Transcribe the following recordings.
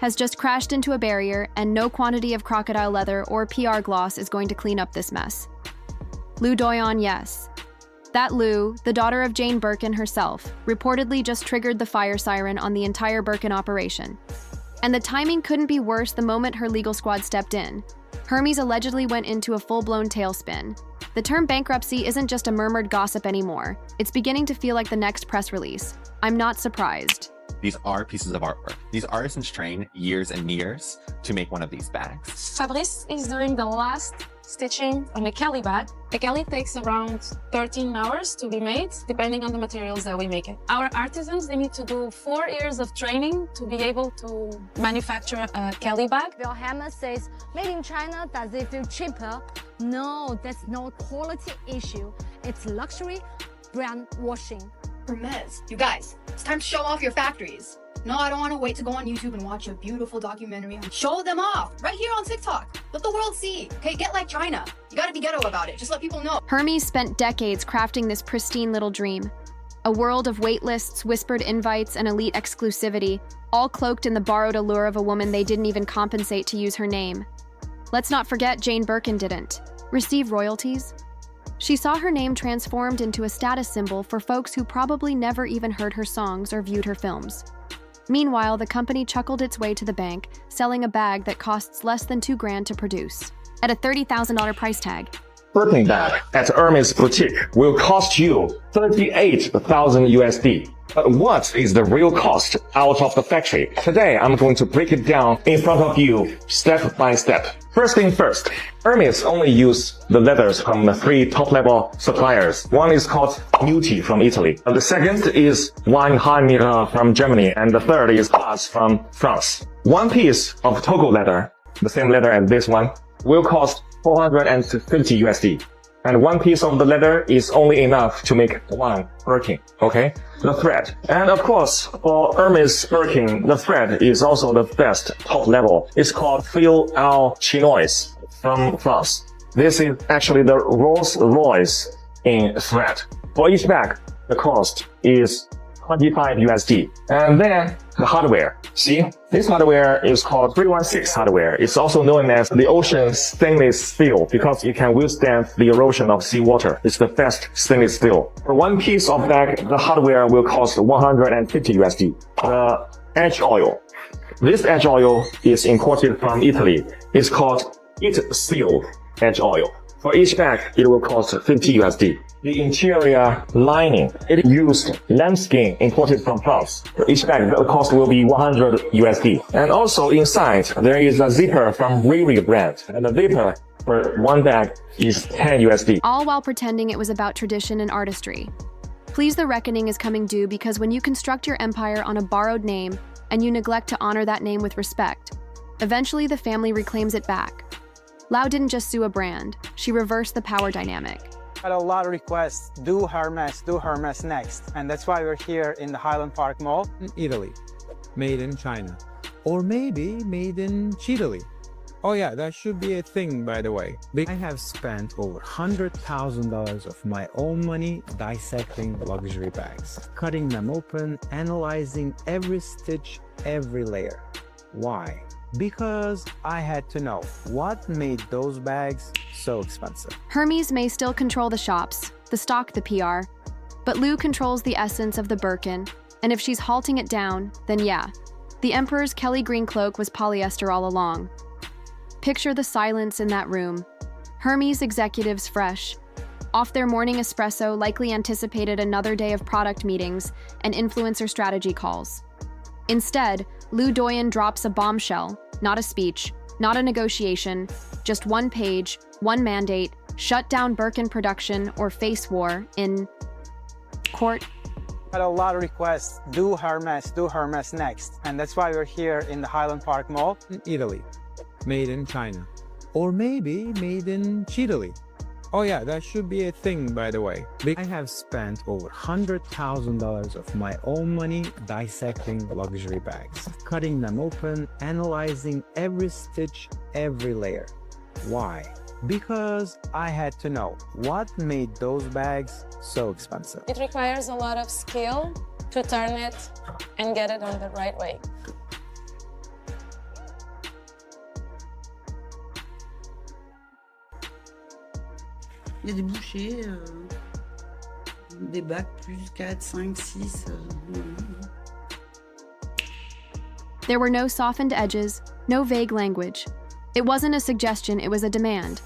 has just crashed into a barrier, and no quantity of crocodile leather or PR gloss is going to clean up this mess. Lou Doillon, yes. That Lou, the daughter of Jane Birkin herself, reportedly just triggered the fire siren on the entire Birkin operation. And the timing couldn't be worse the moment her legal squad stepped in. Hermes allegedly went into a full-blown tailspin. The term bankruptcy isn't just a murmured gossip anymore. It's beginning to feel like the next press release. I'm not surprised. These are pieces of artwork. These artisans train years and years to make one of these bags. Fabrice is doing the last stitching on the Kelly bag. The Kelly takes around 13 hours to be made, depending on the materials that we make it. Our artisans, they need to do 4 years of training to be able to manufacture a Kelly bag. Well, Hermes says, made in China, does it feel cheaper? No, that's not a quality issue. It's luxury brand washing. Hermes, you guys, it's time to show off your factories. No, I don't want to wait to go on YouTube and watch a beautiful documentary. Show them off right here on TikTok. Let the world see. Okay, get like China. You gotta be ghetto about it. Just let people know. Hermes spent decades crafting this pristine little dream. A world of waitlists, whispered invites, and elite exclusivity, all cloaked in the borrowed allure of a woman they didn't even compensate to use her name. Let's not forget Jane Birkin didn't receive royalties. She saw her name transformed into a status symbol for folks who probably never even heard her songs or viewed her films. Meanwhile, the company chuckled its way to the bank, selling a bag that costs less than $2,000 to produce, at a $30,000 price tag. Birkin bag at Hermes boutique will cost you 38,000 USD. But what is the real cost out of the factory? Today, I'm going to break it down in front of you, step by step. First thing first, Hermes only use the leathers from the 3 top-level suppliers. One is called Nuti from Italy. And the second is Weinheim from Germany. And the third is Haas from France. One piece of Togo leather, the same leather as this one, will cost 450 USD. And one piece of the leather is only enough to make one Birkin, okay? The thread. And of course, for Hermes Birkin, the thread is also the best top level. It's called Fil al Chinois from France. This is actually the Rolls Royce in thread. For each bag, the cost is 25 USD. And then the hardware. See, this hardware is called 316 hardware. It's also known as the ocean stainless steel because it can withstand the erosion of seawater. It's the best stainless steel. For one piece of bag, the hardware will cost 150 USD. The edge oil. This edge oil is imported from Italy. It's called It Seal edge oil. For each bag, it will cost 50 USD. The interior lining, it used lambskin imported from France. For each bag, the cost will be 100 USD. And also inside, there is a zipper from Riri brand. And the zipper for one bag is 10 USD. All while pretending it was about tradition and artistry. Please, the reckoning is coming due because when you construct your empire on a borrowed name and you neglect to honor that name with respect, eventually the family reclaims it back. Lou didn't just sue a brand, she reversed the power dynamic. Had a lot of requests, do Hermes next. And that's why we're here in the Highland Park Mall. In Italy, made in China. Or maybe made in Chile. Oh yeah, that should be a thing, by the way. I have spent over $100,000 of my own money dissecting luxury bags, cutting them open, analyzing every stitch, every layer. Why? Because I had to know what made those bags so expensive. Hermes may still control the shops, the stock, the PR, but Lou controls the essence of the Birkin, and if she's halting it down, then yeah, the Emperor's Kelly green cloak was polyester all along. Picture the silence in that room. Hermes executives fresh, off their morning espresso, likely anticipated another day of product meetings and influencer strategy calls. Instead, Lou Doillon drops a bombshell, not a speech, not a negotiation, just one page, one mandate: shut down Birkin production or face war in court. Had a lot of requests, do Hermes next. And that's why we're here in the Highland Park Mall. In Italy, made in China. Or maybe made in Chile. Oh yeah, that should be a thing, by the way. I have spent over $100,000 of my own money dissecting luxury bags, cutting them open, analyzing every stitch, every layer. Why? Because I had to know what made those bags so expensive. It requires a lot of skill to turn it and get it on the right way. y a des bouchées, des bacs plus 4, 5, 6. There were no softened edges, no vague language. It wasn't a suggestion, it was a demand.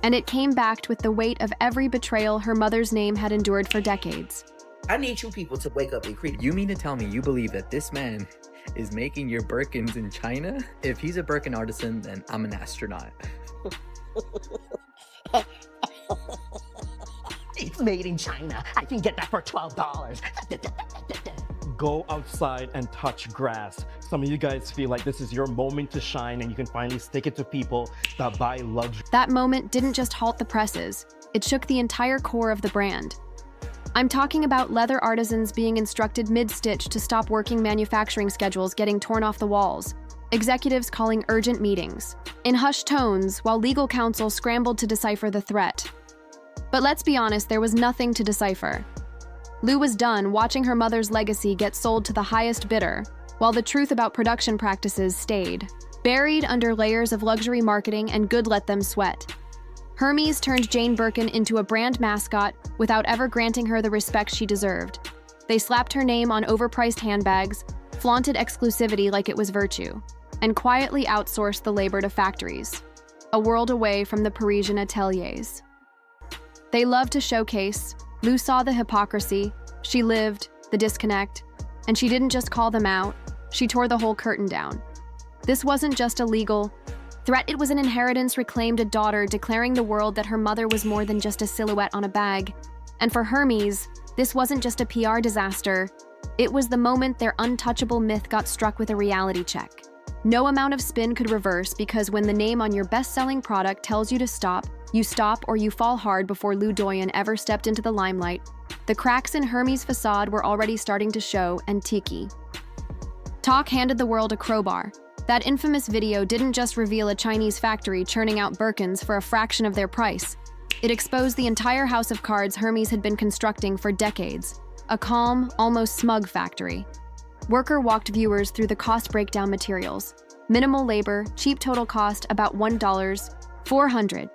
And it came backed with the weight of every betrayal her mother's name had endured for decades. I need you people to wake up and creep. You mean to tell me you believe that this man is making your Birkins in China? If he's a Birkin artisan, then I'm an astronaut. It's made in China. I can get that for $12. Go outside and touch grass. Some of you guys feel like this is your moment to shine and you can finally stick it to people that buy luxury. That moment didn't just halt the presses, it shook the entire core of the brand. I'm talking about leather artisans being instructed mid-stitch to stop working manufacturing schedules getting torn off the walls, executives calling urgent meetings, in hushed tones while legal counsel scrambled to decipher the threat. But let's be honest, there was nothing to decipher. Lou was done watching her mother's legacy get sold to the highest bidder, while the truth about production practices stayed, buried under layers of luxury marketing and good let them sweat. Hermes turned Jane Birkin into a brand mascot without ever granting her the respect she deserved. They slapped her name on overpriced handbags, flaunted exclusivity like it was virtue, and quietly outsourced the labor to factories, a world away from the Parisian ateliers. They loved to showcase. Lou saw the hypocrisy, she lived the disconnect, and she didn't just call them out, she tore the whole curtain down. This wasn't just a legal threat, it was an inheritance reclaimed, a daughter declaring the world that her mother was more than just a silhouette on a bag. And for Hermes, this wasn't just a PR disaster, it was the moment their untouchable myth got struck with a reality check. No amount of spin could reverse, because when the name on your best-selling product tells you to stop, you stop or you fall hard. Before Lou Doillon ever stepped into the limelight, the cracks in Hermes' facade were already starting to show, and Tiki Talk handed the world a crowbar. That infamous video didn't just reveal a Chinese factory churning out Birkins for a fraction of their price. It exposed the entire house of cards Hermes had been constructing for decades, a calm, almost smug factory. Worker walked viewers through the cost breakdown materials. Minimal labor, cheap total cost, about $1.400.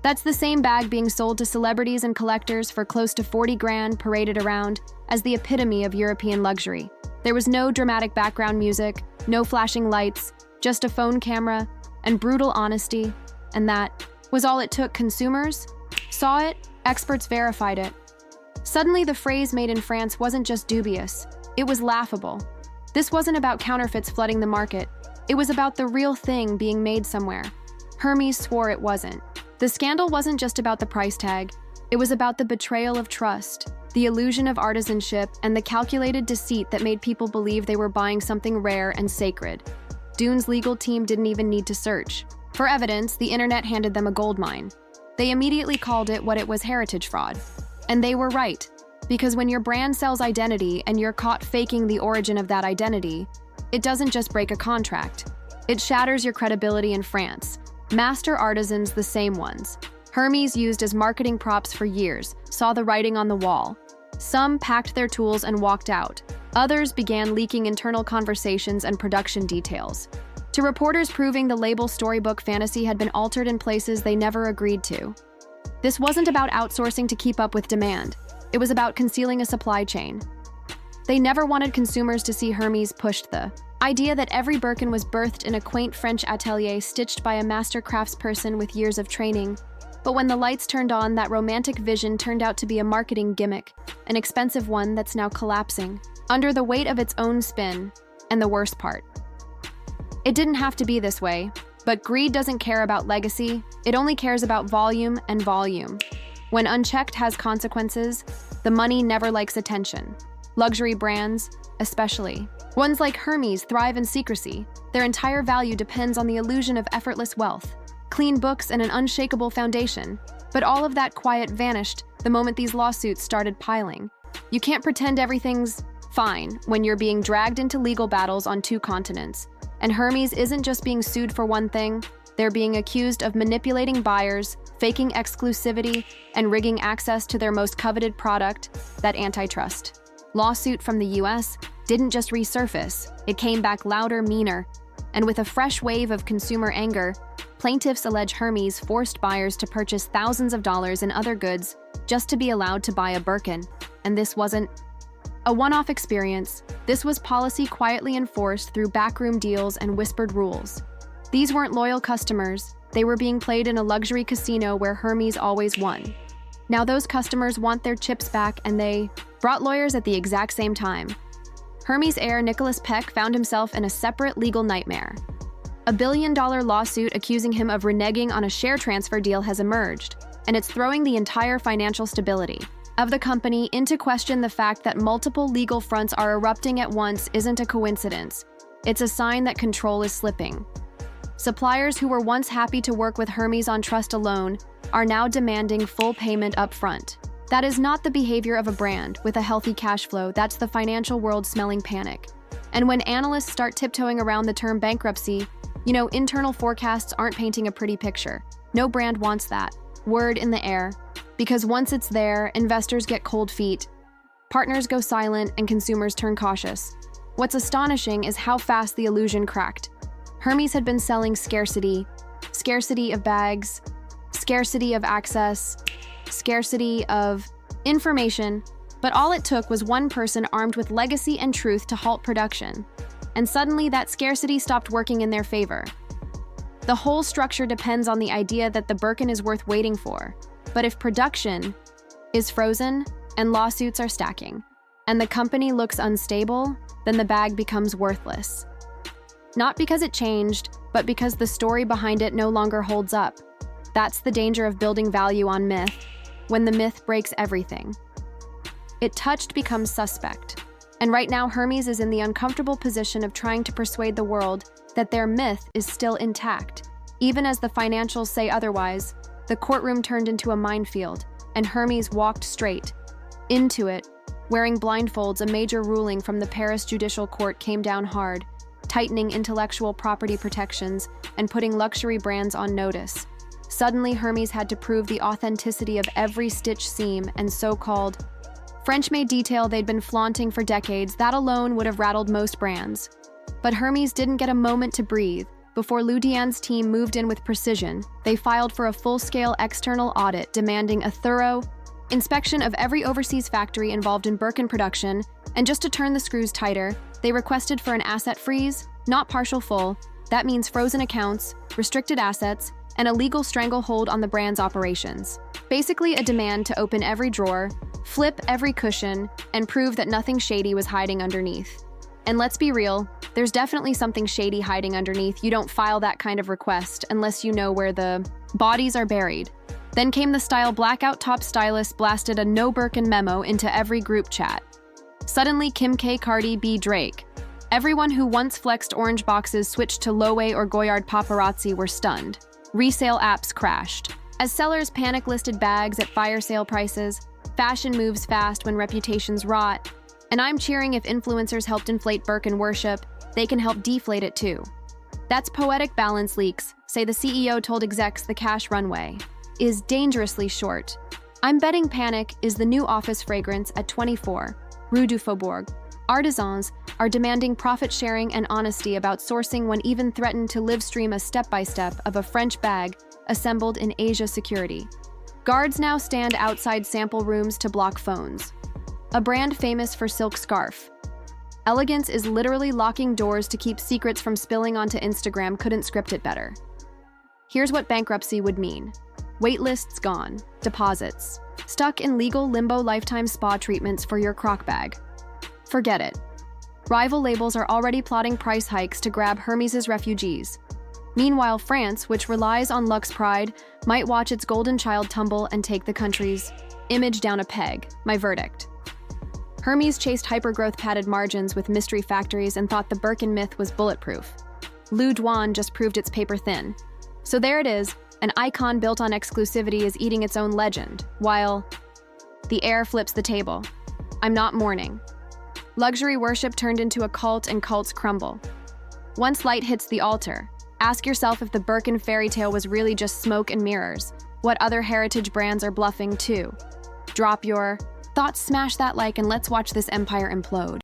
That's the same bag being sold to celebrities and collectors for close to 40 grand, paraded around as the epitome of European luxury. There was no dramatic background music, no flashing lights, just a phone camera and brutal honesty, and that was all it took. Consumers saw it, experts verified it. Suddenly, the phrase "made in France" wasn't just dubious, it was laughable. This wasn't about counterfeits flooding the market, it was about the real thing being made somewhere. Hermes swore it wasn't. The scandal wasn't just about the price tag, it was about the betrayal of trust, the illusion of artisanship, and the calculated deceit that made people believe they were buying something rare and sacred. Dune's legal team didn't even need to search. For evidence, the internet handed them a goldmine. They immediately called it what it was: heritage fraud. And they were right, because when your brand sells identity and you're caught faking the origin of that identity, it doesn't just break a contract. It shatters your credibility in France. Master artisans, the same ones Hermes used as marketing props for years, saw the writing on the wall. Some packed their tools and walked out. Others began leaking internal conversations and production details to reporters, proving the label storybook fantasy had been altered in places they never agreed to. This wasn't about outsourcing to keep up with demand. It was about concealing a supply chain. They never wanted consumers to see Hermes pushed the idea that every Birkin was birthed in a quaint French atelier stitched by a master craftsperson with years of training. But when the lights turned on, that romantic vision turned out to be a marketing gimmick, an expensive one that's now collapsing under the weight of its own spin. And the worst part, it didn't have to be this way, but greed doesn't care about legacy, it only cares about volume, and volume, when unchecked, has consequences. The money never likes attention. Luxury brands, especially ones like Hermes, thrive in secrecy. Their entire value depends on the illusion of effortless wealth, clean books, and an unshakable foundation. But all of that quiet vanished the moment these lawsuits started piling. You can't pretend everything's fine when you're being dragged into legal battles on 2 continents. And Hermes isn't just being sued for one thing, they're being accused of manipulating buyers, faking exclusivity, and rigging access to their most coveted product. That antitrust lawsuit from the US didn't just resurface, it came back louder, meaner, and with a fresh wave of consumer anger. Plaintiffs allege Hermes forced buyers to purchase thousands of dollars in other goods just to be allowed to buy a Birkin. And this wasn't a one-off experience. This was policy quietly enforced through backroom deals and whispered rules. These weren't loyal customers. They were being played in a luxury casino where Hermes always won. Now those customers want their chips back, and they brought lawyers at the exact same time. Hermes heir Nicholas Peck found himself in a separate legal nightmare. A billion-dollar lawsuit accusing him of reneging on a share transfer deal has emerged, and it's throwing the entire financial stability of the company into question. The fact that multiple legal fronts are erupting at once isn't a coincidence. It's a sign that control is slipping. Suppliers who were once happy to work with Hermes on trust alone are now demanding full payment up front. That is not the behavior of a brand with a healthy cash flow. That's the financial world smelling panic. And when analysts start tiptoeing around the term bankruptcy, internal forecasts aren't painting a pretty picture. No brand wants that word in the air, because once it's there, investors get cold feet, partners go silent, and consumers turn cautious. What's astonishing is how fast the illusion cracked. Hermes had been selling scarcity of bags, scarcity of access, scarcity of information, but all it took was one person armed with legacy and truth to halt production. And suddenly that scarcity stopped working in their favor. The whole structure depends on the idea that the Birkin is worth waiting for. But if production is frozen and lawsuits are stacking, and the company looks unstable, then the bag becomes worthless. Not because it changed, but because the story behind it no longer holds up. That's the danger of building value on myth. When the myth breaks everything, it touched becomes suspect. And right now, Hermes is in the uncomfortable position of trying to persuade the world that their myth is still intact. Even as the financials say otherwise, the courtroom turned into a minefield, and Hermes walked straight into it. Wearing blindfolds, a major ruling from the Paris Judicial Court came down hard, tightening intellectual property protections and putting luxury brands on notice. Suddenly, Hermes had to prove the authenticity of every stitch seam and so-called French-made detail they'd been flaunting for decades. That alone would have rattled most brands. But Hermes didn't get a moment to breathe. Before Lou Doillon's team moved in with precision, they filed for a full-scale external audit demanding a thorough inspection of every overseas factory involved in Birkin production, and just to turn the screws tighter, they requested for an asset freeze, not partial full. That means frozen accounts, restricted assets, and a legal stranglehold on the brand's operations. Basically a demand to open every drawer, flip every cushion, and prove that nothing shady was hiding underneath. And let's be real, there's definitely something shady hiding underneath. You don't file that kind of request unless you know where the bodies are buried. Then came the style blackout. Top stylist blasted a no Birkin memo into every group chat. Suddenly, Kim K, Cardi B, Drake. Everyone who once flexed orange boxes switched to Loewe or Goyard paparazzi were stunned. Resale apps crashed. As sellers panic-listed bags at fire sale prices, fashion moves fast when reputations rot. And I'm cheering if influencers helped inflate Birkin worship, they can help deflate it too. That's poetic balance. Leaks say the CEO told execs the cash runway is dangerously short. I'm betting Panic is the new office fragrance at 24 Rue du Faubourg. Artisans are demanding profit sharing and honesty about sourcing when even threatened to live stream a step-by-step of a French bag assembled in Asia security. Guards now stand outside sample rooms to block phones. A brand famous for silk scarf. Elegance is literally locking doors to keep secrets from spilling onto Instagram. Couldn't script it better. Here's what bankruptcy would mean. Waitlists gone. Deposits. Stuck in legal limbo. Lifetime spa treatments for your croc bag. Forget it. Rival labels are already plotting price hikes to grab Hermes's refugees. Meanwhile, France, which relies on luxe pride, might watch its golden child tumble and take the country's image down a peg. My verdict. Hermes chased hypergrowth padded margins with mystery factories and thought the Birkin myth was bulletproof. Lou Doillon just proved it's paper thin. So there it is, an icon built on exclusivity is eating its own legend, while the heir flips the table. I'm not mourning. Luxury worship turned into a cult and cults crumble. Once light hits the altar, ask yourself if the Birkin fairy tale was really just smoke and mirrors. What other heritage brands are bluffing too? Drop your thoughts, smash that like, and let's watch this empire implode.